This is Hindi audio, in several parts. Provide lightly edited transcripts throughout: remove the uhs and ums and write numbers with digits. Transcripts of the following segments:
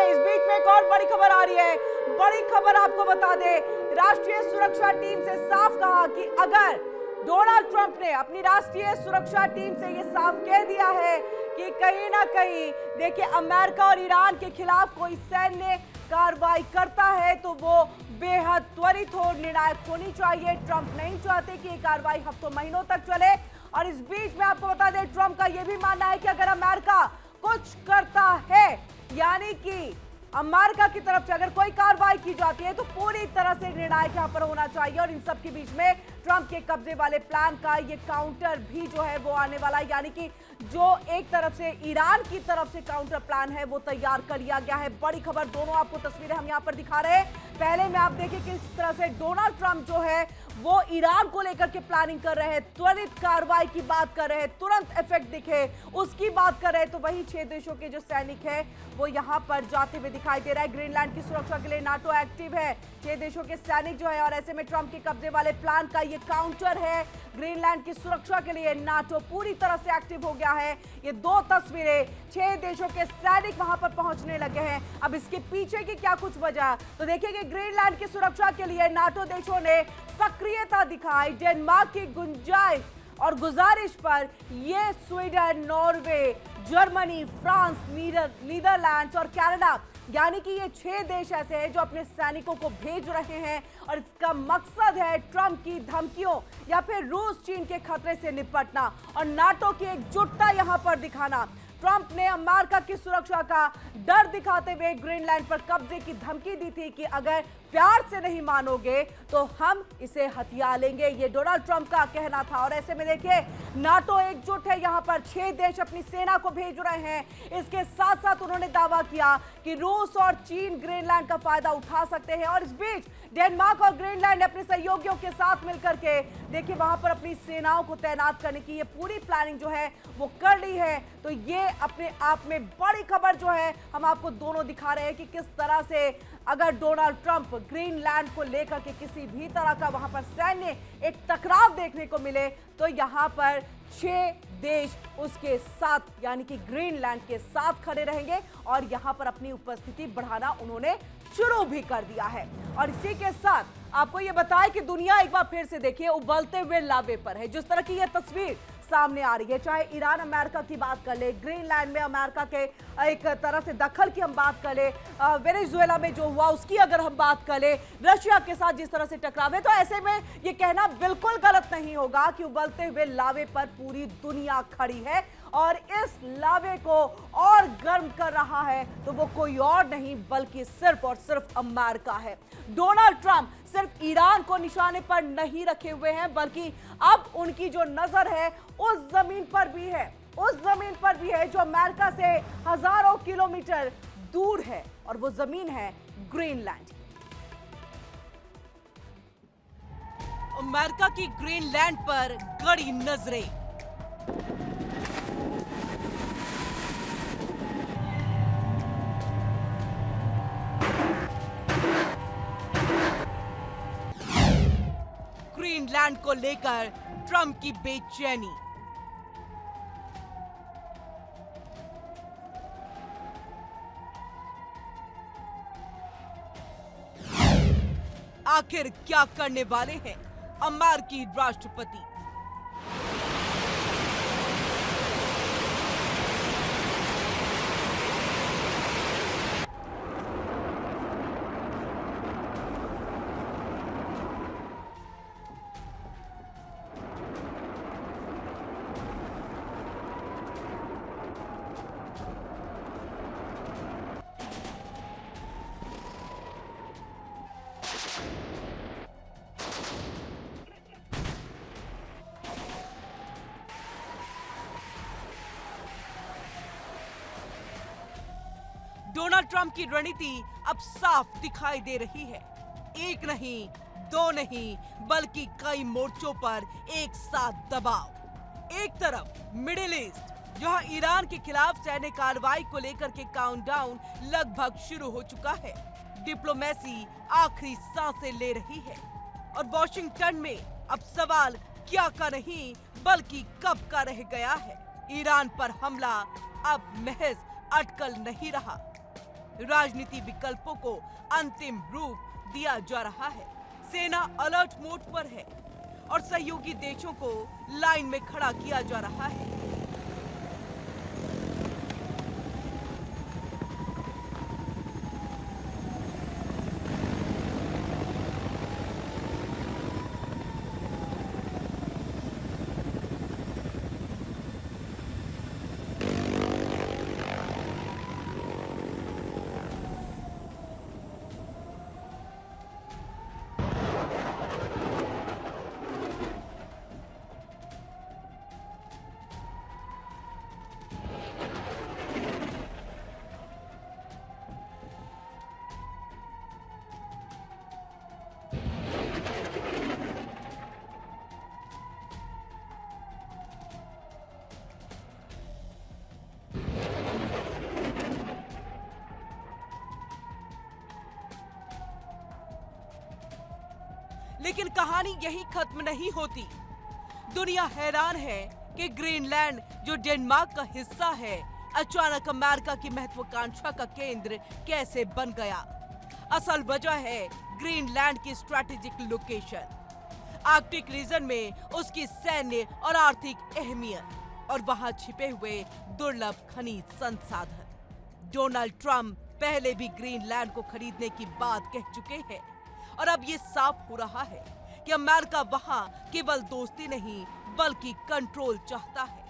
इस बीच में एक और बड़ी खबर आ रही है। बड़ी खबर आपको बता दे, राष्ट्रीय सुरक्षा टीम से साफ कहा कि अगर डोनाल्ड ट्रंप ने अपनी राष्ट्रीय सुरक्षा टीम से ये साफ कह दिया है कि कहीं ना कहीं देखिए अमेरिका और ईरान के खिलाफ कोई सैन्य कार्रवाई करता है तो वो बेहद त्वरित और निर्णायक होनी चाहिए। ट्रंप नहीं चाहते कि ये कार्रवाई हफ्तों महीनों तक चले। और इस बीच में आपको बता दें, ट्रंप का यह भी मानना है कि अगर अमेरिका कुछ करता है, यानी कि अमेरिका की तरफ से अगर कोई कार्रवाई की जाती है तो पूरी तरह से निर्णायक यहां पर होना चाहिए। और इन सब के बीच में ट्रंप के कब्जे वाले प्लान का ये काउंटर भी जो है वो आने वाला है, यानी कि जो एक तरफ से ईरान की तरफ से काउंटर प्लान है वो तैयार कर लिया गया है। बड़ी खबर, दोनों आपको तस्वीरें हम यहां पर दिखा रहे हैं। पहले में आप देखिए किस तरह से डोनाल्ड ट्रंप जो है वो ईरान को लेकर के प्लानिंग कर रहे हैं, त्वरित कार्रवाई की बात कर रहे हैं, तुरंत इफेक्ट दिखे उसकी बात कर रहे हैं। तो वही 6 देशों के जो सैनिक है वो यहां पर जाते हुए दिखाई दे रहा है। ग्रीनलैंड की सुरक्षा के लिए नाटो एक्टिव है, 6 देशों के सैनिक जो है, और ऐसे में ट्रंप के कब्जे वाले प्लान का ये काउंटर है। ग्रीनलैंड की सुरक्षा के लिए नाटो पूरी तरह से एक्टिव हो गया है। ये 2 तस्वीरें, 6 देशों के सैनिक वहां पर पहुंचने लगे हैं। अब इसके पीछे की क्या कुछ वजह, तो देखिए कि ग्रीनलैंड की सुरक्षा के लिए नाटो देशों ने सक्रियता दिखाई। डेनमार्क की गुंजाइश और गुजारिश पर ये Sweden, Norway, Germany, France, Netherlands और कनाडा, यानी कि ये 6 देश ऐसे हैं जो अपने सैनिकों को भेज रहे हैं। और इसका मकसद है ट्रंप की धमकियों या फिर रूस चीन के खतरे से निपटना और नाटो की एकजुटता यहां पर दिखाना। ट्रंप ने अमेरिका की सुरक्षा का डर दिखाते हुए ग्रीनलैंड पर कब्जे की धमकी दी थी कि अगर प्यार से नहीं मानोगे तो हम इसे हथिया लेंगे, ये डोनाल्ड ट्रंप का कहना था। और ऐसे में देखिए नाटो एकजुट है, यहां पर 6 देश अपनी सेना को भेज रहे हैं। इसके साथ साथ उन्होंने दावा किया कि रूस और चीन ग्रीनलैंड का फायदा उठा सकते हैं। और इस बीच डेनमार्क और ग्रीनलैंड ने अपने सहयोगियों के साथ मिलकर के देखिए वहां पर अपनी सेनाओं को तैनात करने की ये पूरी प्लानिंग जो है वो कर ली है। तो ये अपने आप में बड़ी खबर जो है हम आपको दोनों दिखा रहे हैं कि किस तरह से अगर डोनाल्ड ट्रंप ग्रीनलैंड को लेकर के किसी भी तरह का वहां पर सैन्य एक टकराव देखने को मिले तो यहां पर 6 देश उसके साथ यानी कि ग्रीनलैंड के साथ खड़े रहेंगे और यहां पर अपनी उपस्थिति बढ़ाना उन्होंने शुरू भी कर दिया है। और इसी के साथ आपको यह बताएं कि दुनिया एक बार फिर से देखिए उबलते हुए लावे पर है। जिस तरह की यह तस्वीर सामने आ रही है, चाहे ईरान अमेरिका की बात कर ले, ग्रीनलैंड में अमेरिका के एक तरह से दखल की हम बात कर ले, वेनेजुएला में जो हुआ उसकी अगर हम बात कर ले, रशिया के साथ जिस तरह से टकराव है, तो ऐसे में ये कहना बिल्कुल गलत नहीं होगा कि उबलते हुए लावे पर पूरी दुनिया खड़ी है। और इस लावे को और गर्म कर रहा है तो वो कोई और नहीं बल्कि सिर्फ और सिर्फ अमेरिका है। डोनाल्ड ट्रंप सिर्फ ईरान को निशाने पर नहीं रखे हुए हैं बल्कि अब उनकी जो नजर है उस जमीन पर भी है, उस जमीन पर भी है जो अमेरिका से हजारों किलोमीटर दूर है, और वो जमीन है ग्रीनलैंड। अमेरिका की ग्रीनलैंड पर कड़ी नजरें। ग्रीनलैंड को लेकर ट्रंप की बेचैनी। आखिर क्या करने वाले हैं अमेरिकी राष्ट्रपति? डोनाल्ड ट्रंप की रणनीति अब साफ दिखाई दे रही है। एक नहीं, 2 नहीं, बल्कि कई मोर्चों पर एक साथ दबाव। एक तरफ मिडिल ईस्ट, जहां ईरान के खिलाफ सैन्य कार्रवाई को लेकर के काउंटडाउन लगभग शुरू हो चुका है। डिप्लोमेसी आखिरी सांसें ले रही है और वॉशिंगटन में अब सवाल क्या का नहीं बल्कि कब का रह गया है। ईरान पर हमला अब महज अटकल नहीं रहा, राजनीति विकल्पों को अंतिम रूप दिया जा रहा है। सेना अलर्ट मोड पर है और सहयोगी देशों को लाइन में खड़ा किया जा रहा है। लेकिन कहानी यही खत्म नहीं होती। दुनिया हैरान है कि ग्रीनलैंड जो डेनमार्क का हिस्सा है, अचानक अमेरिका की महत्वाकांक्षा का केंद्र कैसे बन गया। असल वजह है ग्रीनलैंड की स्ट्रैटेजिक लोकेशन, आर्कटिक रीजन में उसकी सैन्य और आर्थिक अहमियत और वहां छिपे हुए दुर्लभ खनिज संसाधन। डोनाल्ड ट्रंप पहले भी ग्रीनलैंड को खरीदने की बात कह चुके हैं और अब ये साफ हो रहा है कि अमेरिका वहां केवल दोस्ती नहीं बल्कि कंट्रोल चाहता है।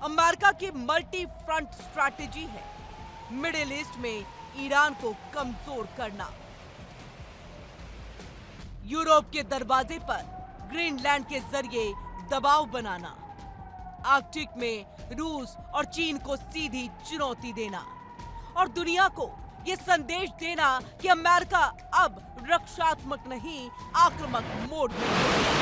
अमेरिका की मल्टी फ्रंट स्ट्रैटेजी है मिडिल ईस्ट में ईरान को कमजोर करना, यूरोप के दरवाजे पर ग्रीनलैंड के जरिए दबाव बनाना, आर्कटिक में रूस और चीन को सीधी चुनौती देना और दुनिया को ये संदेश देना कि अमेरिका अब रक्षात्मक नहीं आक्रामक मोड में है।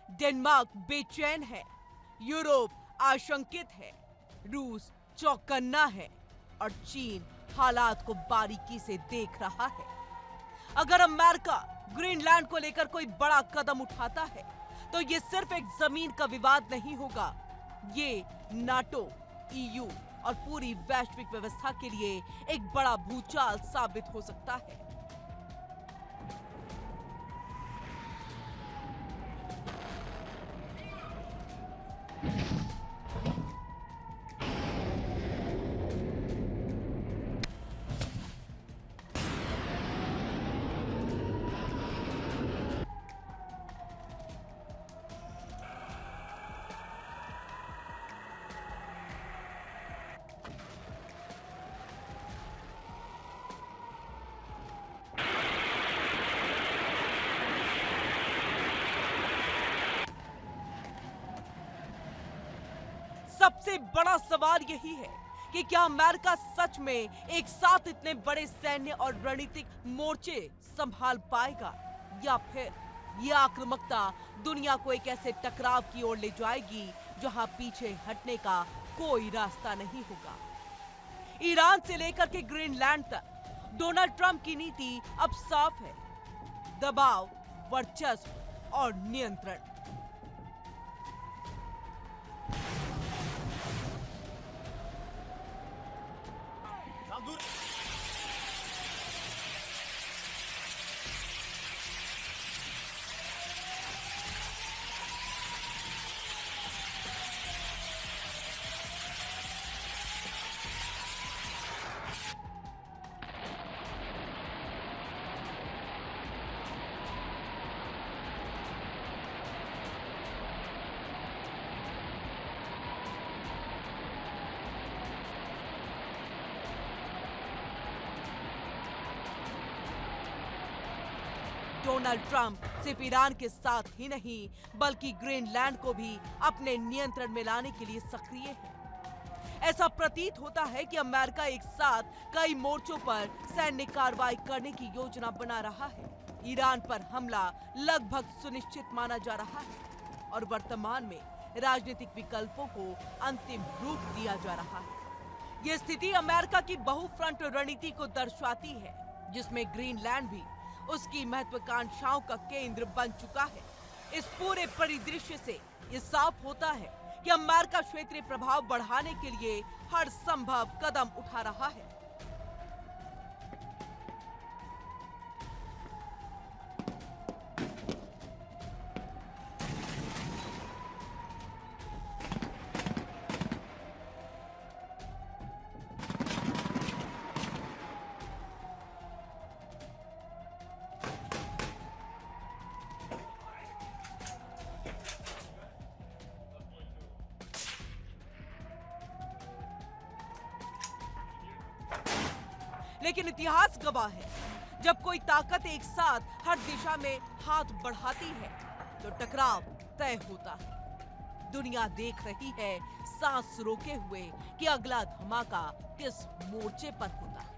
डेनमार्क बेचैन है, यूरोप आशंकित है, रूस चौकन्ना है और चीन हालात को बारीकी से देख रहा है। अगर अमेरिका ग्रीनलैंड को लेकर कोई बड़ा कदम उठाता है तो ये सिर्फ एक जमीन का विवाद नहीं होगा, ये नाटो, ईयू और पूरी वैश्विक व्यवस्था के लिए एक बड़ा भूचाल साबित हो सकता है। सबसे बड़ा सवाल यही है कि क्या अमेरिका सच में एक साथ इतने बड़े सैन्य और रणनीतिक मोर्चे संभाल पाएगा या फिर यह आक्रामकता दुनिया को एक ऐसे टकराव की ओर ले जाएगी जहां पीछे हटने का कोई रास्ता नहीं होगा। ईरान से लेकर के ग्रीनलैंड तक डोनाल्ड ट्रंप की नीति अब साफ है, दबाव, वर्चस्व और नियंत्रण। दूर डोनाल्ड ट्रंप सिर्फ ईरान के साथ ही नहीं बल्कि ग्रीनलैंड को भी अपने नियंत्रण में लाने के लिए सक्रिय है। ऐसा प्रतीत होता है कि अमेरिका एक साथ कई मोर्चों पर सैन्य कार्रवाई करने की योजना बना रहा है। ईरान पर हमला लगभग सुनिश्चित माना जा रहा है और वर्तमान में राजनीतिक विकल्पों को अंतिम रूप दिया जा रहा है। ये स्थिति अमेरिका की बहुफ्रंट रणनीति को दर्शाती है, जिसमें ग्रीनलैंड भी उसकी महत्वाकांक्षाओं का केंद्र बन चुका है। इस पूरे परिदृश्य से ये साफ होता है कि अमेरिका क्षेत्रीय प्रभाव बढ़ाने के लिए हर संभव कदम उठा रहा है। लेकिन इतिहास गवाह है, जब कोई ताकत एक साथ हर दिशा में हाथ बढ़ाती है तो टकराव तय होता है। दुनिया देख रही है सांस रोके हुए कि अगला धमाका किस मोर्चे पर होता है।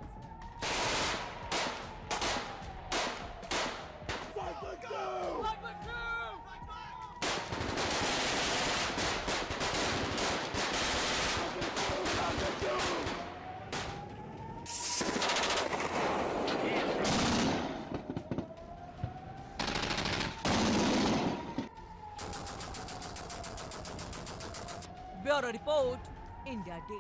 Bureau report, India day.